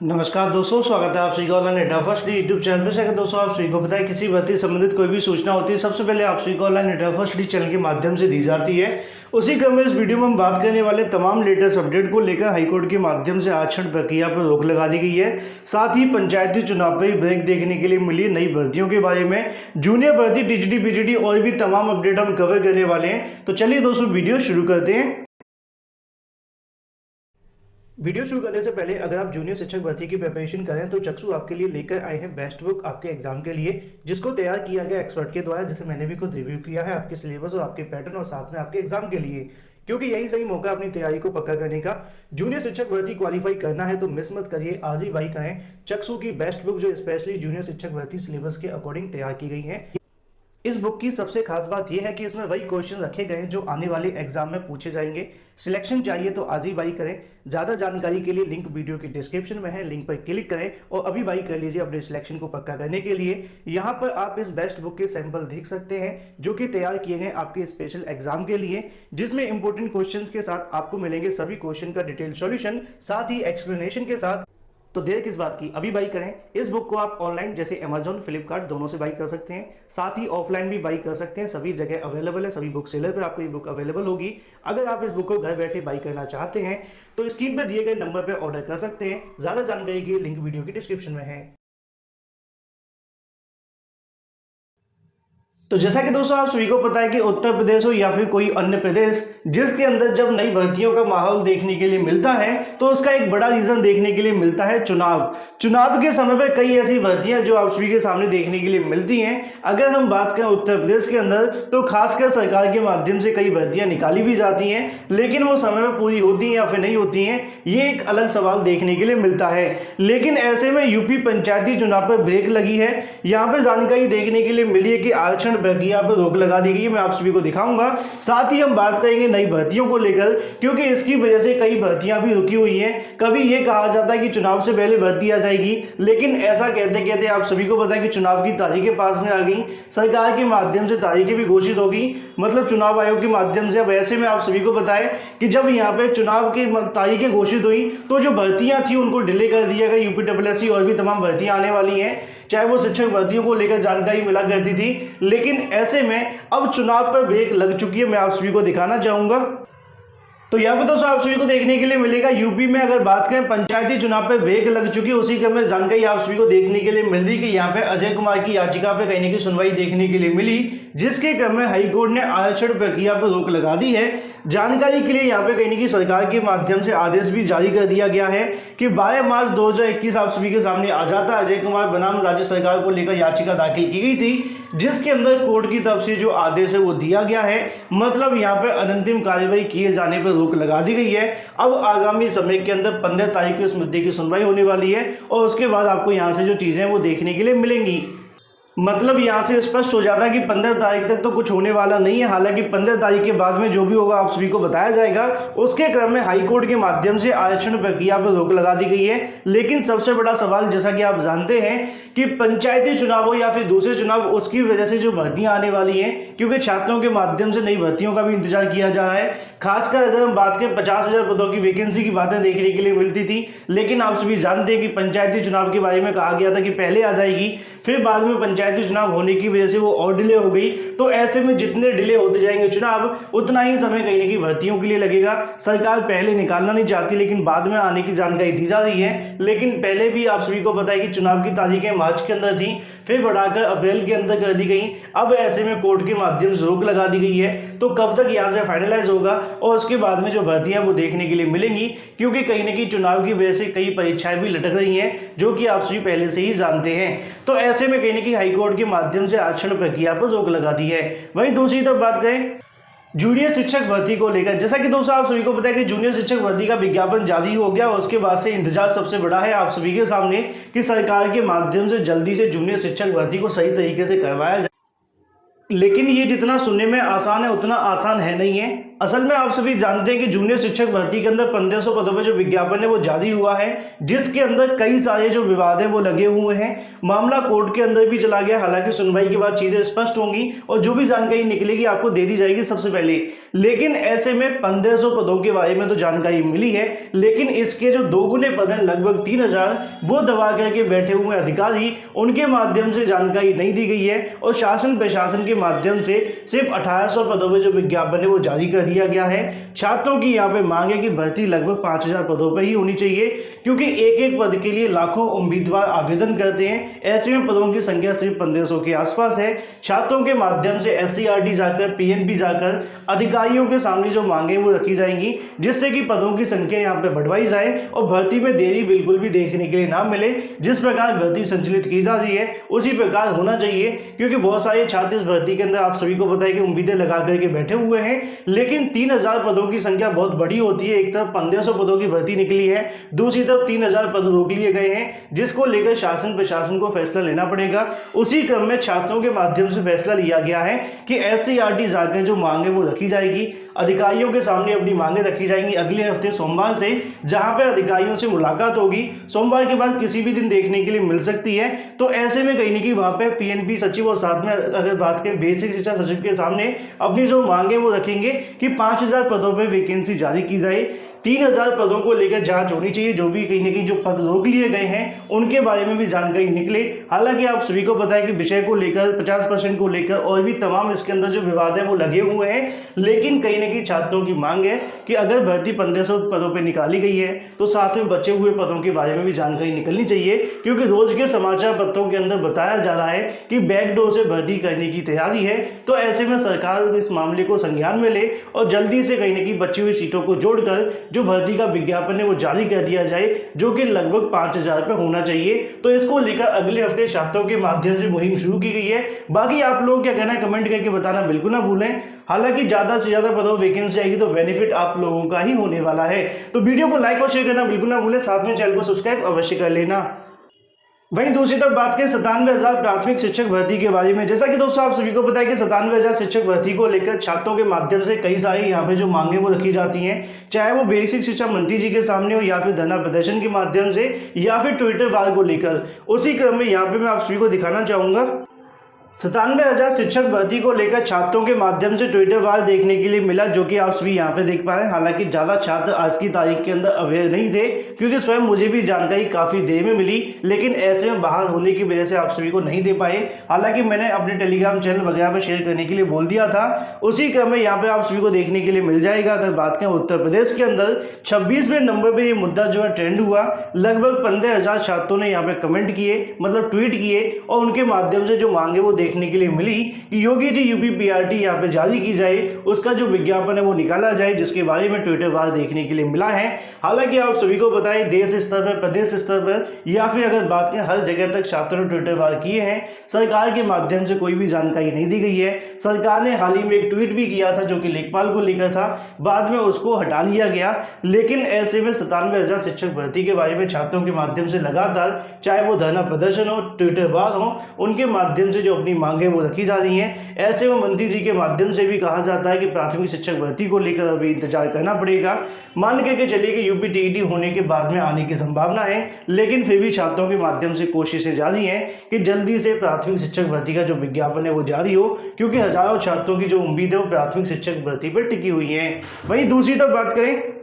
नमस्कार दोस्तों, स्वागत है आप सभी का ऑनलाइन एडा फर्स्ट यूट्यूब चैनल पर। अगर दोस्तों आप सभी को पता है किसी भर्ती संबंधित कोई भी सूचना होती है सबसे पहले आप सभी को ऑनलाइन एडा फर्स्ट चैनल के माध्यम से दी जाती है। उसी क्रम में इस वीडियो में हम बात करने वाले तमाम लेटेस्ट अपडेट को लेकर हाईकोर्ट के माध्यम से आरक्षण प्रक्रिया पर रोक लगा दी गई है। साथ ही पंचायती चुनाव पर ब्रेक देखने के लिए मिली नई भर्तियों के बारे में, जूनियर भर्ती, टीजीटी, पीजीटी और भी तमाम अपडेट हम कवर करने वाले हैं। तो चलिए दोस्तों वीडियो शुरू करते हैं। वीडियो शुरू करने से पहले अगर आप जूनियर शिक्षक भर्ती की प्रिपरेशन करें तो चक्षु आपके लिए लेकर आए हैं बेस्ट बुक आपके एग्जाम के लिए, जिसको तैयार किया गया एक्सपर्ट के द्वारा, जिसे मैंने भी खुद रिव्यू किया है आपके सिलेबस और आपके पैटर्न और साथ में आपके एग्जाम के लिए, क्योंकि यही सही मौका अपनी तैयारी को पक्का करने का। जूनियर शिक्षक भर्ती क्वालिफाई करना है तो मिस मत करिए, आज ही बाई करें चक्षु की बेस्ट बुक जो स्पेशली जूनियर शिक्षक भर्ती सिलेबस के अकॉर्डिंग तैयार की गई है। इस बुक की सबसे खास बात यह है कि इसमें वही क्वेश्चन रखे गए हैं जो आने वाले एग्जाम में पूछे जाएंगे। सिलेक्शन चाहिए तो आज ही बाई करें। ज़्यादा जानकारी के लिए लिंक वीडियो की डिस्क्रिप्शन में है, लिंक पर क्लिक करें और अभी बाई कर लीजिए अपने सिलेक्शन को पक्का करने के लिए। यहाँ पर आप इस बेस्ट बुक के सैंपल देख सकते हैं जो कि तैयार किए गए आपके स्पेशल एग्जाम के लिए, जिसमें इंपॉर्टेंट क्वेश्चन के साथ आपको मिलेंगे सभी क्वेश्चन का डिटेल सॉल्यूशन, साथ ही एक्सप्लेनेशन के साथ। तो देर किस बात की, अभी बाई करें। इस बुक को आप ऑनलाइन जैसे अमेजॉन, फ्लिपकार्ट दोनों से बाई कर सकते हैं, साथ ही ऑफलाइन भी बाई कर सकते हैं। सभी जगह अवेलेबल है, सभी बुक सेलर पर आपको ये बुक अवेलेबल होगी। अगर आप इस बुक को घर बैठे बाई करना चाहते हैं तो स्क्रीन पर दिए गए नंबर पर ऑर्डर कर सकते हैं। ज़्यादा जानकारी के लिंक वीडियो की डिस्क्रिप्शन में है। तो जैसा कि दोस्तों आप सभी को पता है कि उत्तर प्रदेश हो या फिर कोई अन्य प्रदेश, जिसके अंदर जब नई भर्तियों का माहौल देखने के लिए मिलता है तो उसका एक बड़ा रीजन देखने के लिए मिलता है चुनाव। चुनाव के समय पर कई ऐसी भर्तियां जो आप सभी के सामने देखने के लिए मिलती हैं। अगर हम बात करें उत्तर प्रदेश के अंदर तो खासकर सरकार के माध्यम से कई भर्तियां निकाली भी जाती हैं, लेकिन वो समय पर पूरी होती हैं या फिर नहीं होती हैं, ये एक अलग सवाल देखने के लिए मिलता है। लेकिन ऐसे में यूपी पंचायती चुनाव पर ब्रेक लगी है। यहाँ पर जानकारी देखने के लिए मिली है कि आरक्षण प्रक्रिया पर रोक लगा दी गई है। मैं आप सभी को दिखाऊंगा। साथ ही हम बात करेंगे नई भर्तियों को लेकर, क्योंकि इसकी वजह से कई भर्तियां भी रुकी हुई हैं। कभी ये कहा जाता है कि चुनाव से पहले भर्ती आ जाएगी, लेकिन ऐसा कहते कहते आप सभी को पता है कि चुनाव की तारीखें पास में आ गई, सरकार के माध्यम से तारीखें भी घोषित होगी, मतलब चुनाव आयोग के माध्यम से। अब ऐसे में आप सभी को पता है कि जब यहाँ पे चुनाव की तारीखें घोषित हुई तो जो भर्तियां थी उनको डिले कर दिया गया। यूपीडब्ल्यूएससी और भी तमाम भर्तियां आने वाली हैं, चाहे वो शिक्षक भर्तियों को लेकर जानकारी मिला करती थी, लेकिन ऐसे में अब चुनाव पर ब्रेक लग चुकी है। मैं आप सभी को दिखाना चाहूंगा। तो यहाँ पे दोस्तों आप सभी को देखने के लिए मिलेगा यूपी में अगर बात करें पंचायती चुनाव पे ब्रेक लग चुकी है, उसी क्रम में जानकारी आप सभी को देखने के लिए मिल रही कि यहाँ पे अजय कुमार की याचिका पे कहीं की सुनवाई देखने के लिए मिली, जिसके क्रम में हाईकोर्ट ने आरक्षण प्रक्रिया पर रोक लगा दी है। जानकारी के लिए यहाँ पे कहीं की सरकार के माध्यम से आदेश भी जारी कर दिया गया है कि 12 मार्च 2021 आप सभी के सामने आ जाता है। अजय कुमार बनाम राज्य सरकार को लेकर याचिका दाखिल की गई थी, जिसके अंदर कोर्ट की तरफ से जो आदेश है वो दिया गया है। मतलब यहाँ पे अनंतिम कार्रवाई किए जाने पर रोक लगा दी गई है। अब आगामी समय के अंदर 15 तारीख को इस मुद्दे की सुनवाई होने वाली है और उसके बाद आपको यहाँ से जो चीजें हैं वो देखने के लिए मिलेंगी। मतलब यहाँ से स्पष्ट हो जाता है कि 15 तारीख तक तो कुछ होने वाला नहीं है। हालांकि 15 तारीख के बाद में जो भी होगा आप सभी को बताया जाएगा। उसके क्रम में हाईकोर्ट के माध्यम से आरक्षण प्रक्रिया पर रोक लगा दी गई है। लेकिन सबसे बड़ा सवाल, जैसा कि आप जानते हैं कि पंचायती चुनाव हो या फिर दूसरे चुनाव, उसकी वजह से जो भर्तियां आने वाली हैं, क्योंकि छात्रों के माध्यम से नई भर्तियों का भी इंतजार किया जा रहा है। खासकर अगर हम बात करें 50,000 पदों की वैकेंसी की बातें देखने के लिए मिलती थी, लेकिन आप सभी जानते हैं कि पंचायती चुनाव के बारे में कहा गया था कि पहले आ जाएगी, फिर बाद में पंचायती चुनाव होने की वजह से वो और डिले हो गई। तो ऐसे में जितने डिले होते जाएंगे चुनाव, उतना ही समय कहीं ना कहीं भर्तियों के लिए लगेगा। सरकार पहले निकालना नहीं चाहती, लेकिन बाद में आने की जानकारी दी जा रही है। लेकिन पहले भी आप सभी को पता है कि चुनाव की तारीखें मार्च के अंदर थी, फिर बढ़ाकर अप्रैल के अंदर कर दी गई। अब ऐसे में कोर्ट के माध्यम से रोक लगा दी गई है। तो कब तक यहाँ से फाइनलाइज होगा और उसके बाद में जो भर्तियां वो देखने के लिए मिलेंगी, क्योंकि कहीं ना कहीं चुनाव की वजह से कई परीक्षाएं भी लटक रही हैं, जो कि आप सभी पहले से ही जानते हैं। तो ऐसे में कहीं ना कहीं हाईकोर्ट के माध्यम से आरक्षण प्रक्रिया पर रोक लगा दी है। वहीं दूसरी तरफ बात करें जूनियर शिक्षक भर्ती को लेकर, जैसा कि दोस्तों आप सभी को पता है कि जूनियर शिक्षक भर्ती का विज्ञापन जारी हो गया और उसके बाद से इंतजार सबसे बड़ा है आप सभी के सामने कि सरकार के माध्यम से जल्दी से जूनियर शिक्षक भर्ती को सही तरीके से करवाया जाए। लेकिन ये जितना सुनने में आसान है उतना आसान है नहीं है। असल में आप सभी जानते हैं कि जूनियर शिक्षक भर्ती के अंदर 1500 पदों पर जो विज्ञापन है वो जारी हुआ है, जिसके अंदर कई सारे जो विवाद है वो लगे हुए हैं। मामला कोर्ट के अंदर भी चला गया, हालांकि सुनवाई के बाद चीजें स्पष्ट होंगी और जो भी जानकारी निकलेगी आपको दे दी जाएगी सबसे पहले। लेकिन ऐसे में 1500 पदों के बारे में तो जानकारी मिली है, लेकिन इसके जो दोगुने पद हैं लगभग 3000 वो दबा करके बैठे हुए अधिकारी, उनके माध्यम से जानकारी नहीं दी गई है और शासन प्रशासन के माध्यम से सिर्फ 1800 पदों पर जो विज्ञापन है वो जारी कर दिया गया है। छात्रों की यहाँ पे मांग है कि भर्ती लगभग 5000 पदों पर ही होनी चाहिए, क्योंकि एक एक पद के लिए लाखों उम्मीदवार आवेदन करते हैं। ऐसे में पदों की संख्या सिर्फ 1500 के आसपास है। छात्रों के माध्यम से SCRT जाकर, PNB जाकर अधिकारियों के सामने जो मांगे वो रखी जाएंगी, जिससे कि पदों की संख्या यहाँ पे बढ़वाई जाए और भर्ती में देरी बिल्कुल भी देखने के लिए ना मिले। जिस प्रकार भर्ती संचालित की जा रही है उसी प्रकार होना चाहिए, क्योंकि बहुत सारे छात्र इस भर्ती के अंदर आप सभी को पता है कि उम्मीदें लगा करके बैठे हुए हैं। लेकिन 3000 पदों की संख्या बहुत बड़ी होती है। एक तरफ 1500 पदों की भर्ती निकली है, दूसरी तरफ 3000 पद रोक लिए गए हैं, जिसको लेकर शासन प्रशासन को फैसला लेना पड़ेगा। उसी क्रम में छात्रों के माध्यम से फैसला लिया गया है कि SCRT जाकर जो मांगे वो रखी जाएगी, अधिकारियों के सामने अपनी मांगे रखी जाएंगी अगले हफ्ते सोमवार से, जहां पर अधिकारियों से मुलाकात होगी। सोमवार के बाद किसी भी दिन देखने के लिए मिल सकती है। तो ऐसे में कहीं ना कहीं वहां पर PNB सचिव और साथ में अगर बात करें बेसिक शिक्षा सचिव के सामने अपनी जो मांगे वो रखेंगे कि 5000 पदों पर वैकेंसी जारी की जाए। 3000 पदों को लेकर जांच होनी चाहिए। जो भी कहीं ना कहीं जो पद रोक लिए गए हैं उनके बारे में भी जानकारी निकले। हालांकि आप सभी को पता है कि विषय को लेकर 50% को लेकर और भी तमाम इसके अंदर जो विवाद है वो लगे हुए हैं, लेकिन कहीं ना कहीं छात्रों की मांग है कि अगर भर्ती 1500 पदों पर निकाली गई है तो साथ में बचे हुए पदों के बारे में भी जानकारी निकलनी चाहिए, क्योंकि रोज के समाचार पत्रों के अंदर बताया जा रहा है कि बैकडोर से भर्ती करने की तैयारी है। तो ऐसे में सरकार इस मामले को संज्ञान में ले और जल्दी से कहीं ना कहीं बची हुई सीटों को जोड़कर जो भर्ती का विज्ञापन है वो जारी कर दिया जाए, जो कि लगभग 5000 पे होना चाहिए। तो इसको लेकर अगले हफ्ते छात्रों के माध्यम से मुहिम शुरू की गई है। बाकी आप लोग क्या कहना है कमेंट करके बताना बिल्कुल ना भूलें। हालांकि ज्यादा से ज्यादा पदों वैकेंसी आएगी तो बेनिफिट आप लोगों का ही होने वाला है। तो वीडियो को लाइक और शेयर करना बिल्कुल ना भूलें, साथ में चैनल को सब्सक्राइब अवश्य कर लेना। वहीं दूसरी तरफ बात करें 97,000 प्राथमिक शिक्षक भर्ती के बारे में। जैसा कि दोस्तों आप सभी को पता है कि 97,000 शिक्षक भर्ती को लेकर छात्रों के माध्यम से कई सारी यहाँ पे जो मांगे वो रखी जाती हैं, चाहे वो बेसिक शिक्षा मंत्री जी के सामने हो या फिर धरना प्रदर्शन के माध्यम से या फिर ट्विटर वार को लेकर। उसी क्रम में यहाँ पे मैं आप सभी को दिखाना चाहूंगा 97,000 शिक्षक भर्ती को लेकर छात्रों के माध्यम से ट्विटर वार देखने के लिए मिला, जो कि आप सभी यहाँ पे देख पा रहे हैं। हालांकि ज़्यादा छात्र आज की तारीख के अंदर अवेयर नहीं थे, क्योंकि स्वयं मुझे भी जानकारी काफ़ी देर में मिली, लेकिन ऐसे में बाहर होने की वजह से आप सभी को नहीं दे पाए। हालांकि मैंने अपने टेलीग्राम चैनल वगैरह पर शेयर करने के लिए बोल दिया था। उसी क्रम में यहाँ पर आप सभी को देखने के लिए मिल जाएगा। अगर बात करें उत्तर प्रदेश के अंदर 26वें नंबर पर यह मुद्दा जो है ट्रेंड हुआ। लगभग 15,000 छात्रों ने यहाँ पे कमेंट किए, मतलब ट्वीट किए, और उनके माध्यम से जो मांगे वो देखने के लिए मिली कि योगी जी UPPRT यहाँ पे जारी की जाए, उसका जो विज्ञापन है वो निकाला जाए, जिसके बारे में ट्विटर वार देखने के लिए मिला है। हालांकि आप सभी को पता है देश स्तर पर, प्रदेश स्तर पर या फिर अगर बात करें हर जगह तक छात्रों ने ट्विटर वार किए हैं। सरकार के माध्यम से कोई भी जानकारी नहीं दी गई है। सरकार ने हाल ही में एक ट्वीट भी किया था जो कि लेखपाल को लेकर था, बाद में उसको हटा लिया गया। लेकिन ऐसे में 97,000 शिक्षक भर्ती के बारे में छात्रों के माध्यम से लगातार, चाहे वो धरना प्रदर्शन हो, ट्विटर वार हो, उनके माध्यम से जो अपनी मांगे वो रखी जा रही हैं। ऐसे में मंत्री जी के माध्यम से भी कहा जाता है कि प्राथमिक शिक्षक भर्ती को लेकर अभी इंतजार करना पड़ेगा। मान के चलिए कि UPTET होने के बाद में आने की संभावना है, लेकिन फिर भी छात्रों के माध्यम से कोशिशें जारी हैं कि जल्दी से प्राथमिक शिक्षक भर्ती का जो विज्ञापन है वो जारी हो, क्योंकि हजारों छात्रों की जो उम्मीद है वो प्राथमिक शिक्षक भर्ती पर टिकी हुई है। वहीं दूसरी तरफ बात करें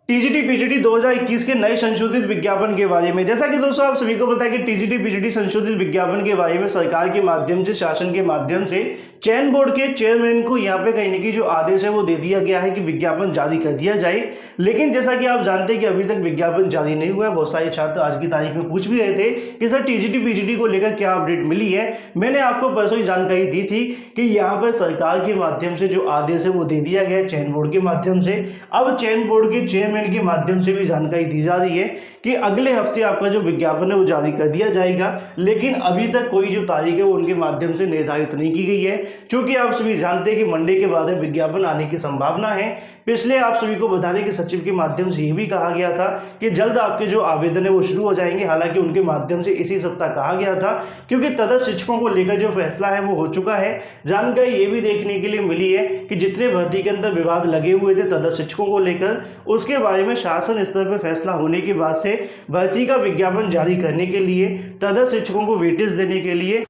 TGT PGT 2021 के नए संशोधित विज्ञापन के बारे में। जैसा कि दोस्तों आप सभी को पता है कि TGT PGT संशोधित विज्ञापन के बारे में सरकार के माध्यम से, शासन के माध्यम से चयन बोर्ड के चेयरमैन को यहाँ पे कहीं ना कहीं जो आदेश है वो दे दिया गया है कि विज्ञापन जारी कर दिया जाए। लेकिन जैसा कि आप जानते हैं कि अभी तक विज्ञापन जारी नहीं हुआ है। बहुत सारे छात्र आज की तारीख में पूछ भी रहे थे कि सर TGT PGT को लेकर क्या अपडेट मिली है। मैंने आपको परसों ही जानकारी दी थी कि यहाँ पर सरकार के माध्यम से जो आदेश है वो दे दिया गया है चयन बोर्ड के माध्यम से। अब चयन बोर्ड के चेयरमैन स्टेटमेंट के माध्यम से भी जानकारी दी जा रही है कि अगले हफ्ते आपका जो विज्ञापन है वो जारी कर दिया जाएगा, लेकिन अभी तक कोई जो तारीख है वो उनके माध्यम से निर्धारित नहीं की गई है। क्योंकि आप सभी जानते हैं कि मंडे के बाद विज्ञापन आने की संभावना है। पिछले आप सभी को बता दें कि सचिव के माध्यम से ये भी कहा गया था कि जल्द आपके जो आवेदन है वो शुरू हो जाएंगे। हालांकि उनके माध्यम से इसी सप्ताह कहा गया था, क्योंकि तदर्थ शिक्षकों को लेकर जो फैसला है वो हो चुका है। जानकारी ये भी देखने के लिए मिली है कि जितने भर्ती के अंदर विवाद लगे हुए थे तदर्थ शिक्षकों को लेकर, उसके बारे में शासन स्तर पर फैसला होने के बाद से भर्ती का विज्ञापन जारी करने के लिए, तदर्थ शिक्षकों को वेटेज देने के लिए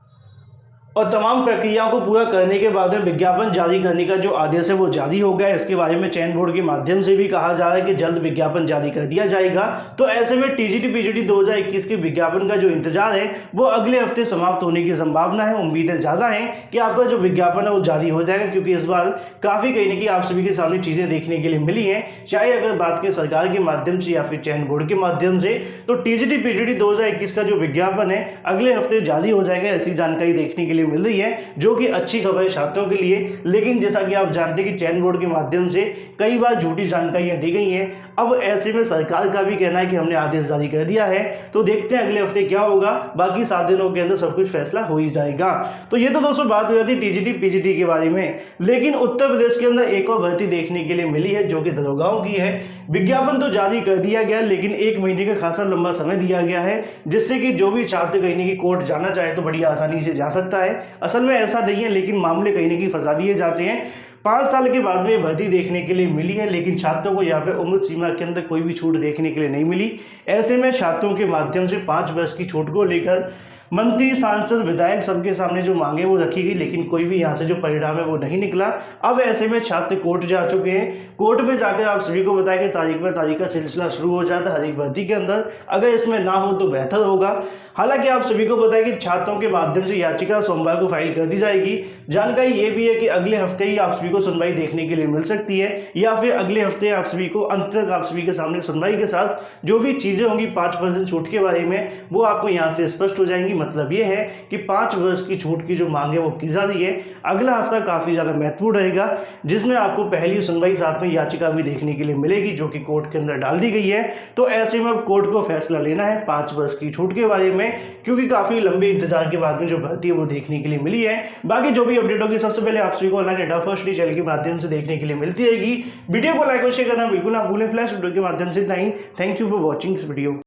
और तमाम प्रक्रियाओं को पूरा करने के बाद में विज्ञापन जारी करने का जो आदेश है वो जारी हो गया है। इसके बारे में चयन बोर्ड के माध्यम से भी कहा जा रहा है कि जल्द विज्ञापन जारी कर दिया जाएगा। तो ऐसे में टीजीटी पीजीटी 2021 के विज्ञापन का जो इंतजार है वो अगले हफ्ते समाप्त होने की संभावना है। उम्मीदें ज़्यादा हैं कि आपका जो विज्ञापन है वो जारी हो जाएगा, क्योंकि इस बार काफ़ी कहीं ना कहीं आप सभी के सामने चीज़ें देखने के लिए मिली हैं। चाहे अगर बात करें सरकार के माध्यम से या फिर चयन बोर्ड के माध्यम से, तो टीजीटी पीजीटी 2021 का जो विज्ञापन है अगले हफ्ते जारी हो जाएगा, ऐसी जानकारी देखने के लिए मिल रही है, जो कि अच्छी खबर है छात्रों के लिए। लेकिन जैसा कि आप जानते हैं कि चयन बोर्ड के माध्यम से कई बार झूठी जानकारियां दी गई हैं। अब ऐसे में सरकार का भी कहना है कि हमने आदेश जारी कर दिया है, तो देखते हैं अगले हफ्ते क्या होगा। बाकी 7 दिनों के अंदर सब कुछ फैसला हो ही जाएगा। तो ये तो दोस्तों बात हो जाती टीजीटी पीजीटी के बारे में। लेकिन उत्तर प्रदेश के अंदर एक और भर्ती देखने के लिए मिली है, जो कि दरोगाओं की है। विज्ञापन तो जारी कर दिया गया, लेकिन 1 महीने का खासा लंबा समय दिया गया है, जिससे कि जो भी छात्र कहीं ना कहीं कोर्ट जाना चाहे तो बड़ी आसानी से जा सकता है। असल में ऐसा नहीं है, लेकिन मामले कहीं ना कहीं फंसा दिए जाते हैं। 5 साल के बाद में भर्ती देखने के लिए मिली है, लेकिन छात्रों को यहाँ पे उम्र सीमा के अंदर कोई भी छूट देखने के लिए नहीं मिली। ऐसे में छात्रों के माध्यम से 5 वर्ष की छूट को लेकर मंत्री, सांसद, विधायक सबके सामने जो मांगे वो रखी गई, लेकिन कोई भी यहाँ से जो परिणाम है वो नहीं निकला। अब ऐसे में छात्र कोर्ट जा चुके हैं। कोर्ट में जाकर आप सभी को बताया कि तारीख पर तारीख का सिलसिला शुरू हो जाता है हर एक भर्ती के अंदर। अगर इसमें ना हो तो बेहतर होगा। हालांकि आप सभी को बताया कि छात्रों के माध्यम से याचिका सोमवार को फाइल कर दी जाएगी। जानकारी ये भी है कि अगले हफ्ते ही आप सभी को सुनवाई देखने के लिए मिल सकती है, या फिर अगले हफ्ते आप सभी को अंत तक आप सभी के सामने सुनवाई के साथ जो भी चीज़ें होंगी 5% छूट के बारे में वो आपको यहाँ से स्पष्ट हो जाएंगी। मतलब ये है कि 5 वर्ष की छूट की जो मांग है वो की जा रही है। अगला हफ्ता काफ़ी ज़्यादा महत्वपूर्ण रहेगा, जिसमें आपको पहली सुनवाई साथ में याचिका भी देखने के लिए मिलेगी, जो कि कोर्ट के अंदर डाल दी गई है। तो ऐसे में अब कोर्ट को फैसला लेना है 5 वर्ष की छूट के बारे में, क्योंकि काफ़ी लंबे इंतजार के बाद में जो भर्ती है वो देखने के लिए मिली है। बाकी जो भी अपडेट होगी सबसे पहले आप सभी को ऑनलाइन डेटा फर्स्ट चैनल के माध्यम से देखने के लिए मिलती रहेगी। वीडियो को लाइक और शेयर करना बिल्कुल ना भूलें। फ्लैश वीडियो के माध्यम से नहीं। Thank you for watching this video.